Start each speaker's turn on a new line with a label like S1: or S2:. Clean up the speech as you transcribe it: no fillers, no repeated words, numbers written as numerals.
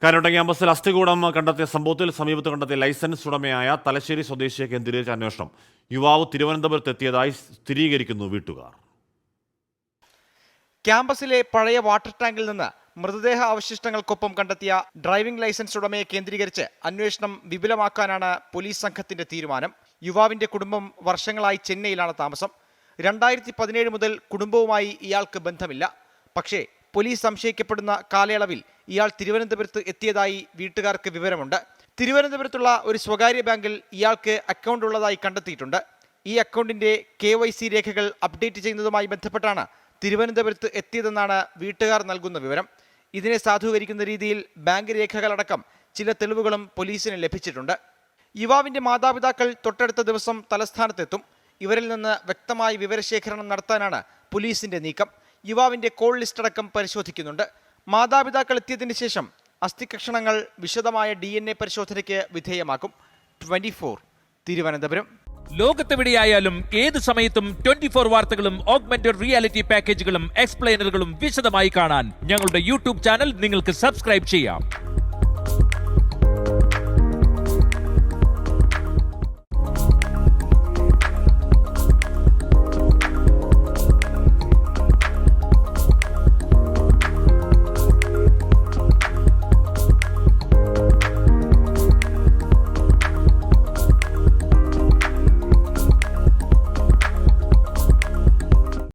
S1: കാരോട്ട ക്യാമ്പസിൽ അസ്ഥികൂടം കണ്ടെത്തിയ സംഭവത്തിൽ സമീപത്ത് കണ്ടെത്തിയ ലൈസൻസ് ഉടമയായ തലശ്ശേരി സ്വദേശിയെ കേന്ദ്രീകരിച്ച അന്വേഷണം. യുവാവ് തിരുവനന്തപുരത്ത് എത്തിയതായി സ്ഥിരീകരിക്കുന്നു വീട്ടുകാർ.
S2: ക്യാമ്പസിലെ പഴയ വാട്ടർ ടാങ്കിൽ നിന്ന് മൃതദേഹ അവശിഷ്ടങ്ങൾക്കൊപ്പം കണ്ടെത്തിയ ഡ്രൈവിംഗ് ലൈസൻസ് ഉടമയെ കേന്ദ്രീകരിച്ച് അന്വേഷണം വിപുലമാക്കാനാണ് പോലീസ് സംഘത്തിന്റെ തീരുമാനം. യുവാവിന്റെ കുടുംബം വർഷങ്ങളായി ചെന്നൈയിലാണ് താമസം. 2017 മുതൽ കുടുംബവുമായി ഇയാൾക്ക് ബന്ധമില്ല. പക്ഷേ പോലീസ് സംശയിക്കപ്പെടുന്ന കാലയളവിൽ ഇയാൾ തിരുവനന്തപുരത്ത് എത്തിയതായി വീട്ടുകാർക്ക് വിവരമുണ്ട്. തിരുവനന്തപുരത്തുള്ള ഒരു സ്വകാര്യ ബാങ്കിൽ ഇയാൾക്ക് അക്കൗണ്ട് ഉള്ളതായി കണ്ടെത്തിയിട്ടുണ്ട്. ഈ അക്കൗണ്ടിന്റെ KYC രേഖകൾ അപ്ഡേറ്റ് ചെയ്യുന്നതുമായി ബന്ധപ്പെട്ടാണ് തിരുവനന്തപുരത്ത് എത്തിയതെന്നാണ് വീട്ടുകാർ നൽകുന്ന വിവരം. ഇതിനെ സാധൂകരിക്കുന്ന രീതിയിൽ ബാങ്ക് രേഖകളടക്കം ചില തെളിവുകളും പോലീസിന് ലഭിച്ചിട്ടുണ്ട്. യുവാവിന്റെ മാതാപിതാക്കൾ തൊട്ടടുത്ത ദിവസം തലസ്ഥാനത്തെത്തും. ഇവരിൽ നിന്ന് വ്യക്തമായ വിവരശേഖരണം നടത്താനാണ് പോലീസിന്റെ നീക്കം. യുവാവിന്റെ കോൾ ലിസ്റ്റ് അടക്കം പരിശോധിക്കുന്നുണ്ട്. മാതാപിതാക്കൾ എത്തിയതിനു ശേഷം അസ്ഥികഷണങ്ങൾ വിശദമായ DNA പരിശോധനയ്ക്ക് വിധേയമാക്കും. 24 തിരുവനന്തപുരം.
S3: ലോകത്തെവിടെയായാലും ഏത് സമയത്തും 24 വാർത്തകളും ഓഗ്മെന്റഡ് റിയാലിറ്റി പാക്കേജുകളും എക്സ്പ്ലെയിനറുകളും വിശദമായി കാണാൻ ഞങ്ങളുടെ YouTube ചാനൽ നിങ്ങൾക്ക് സബ്സ്ക്രൈബ് ചെയ്യാം.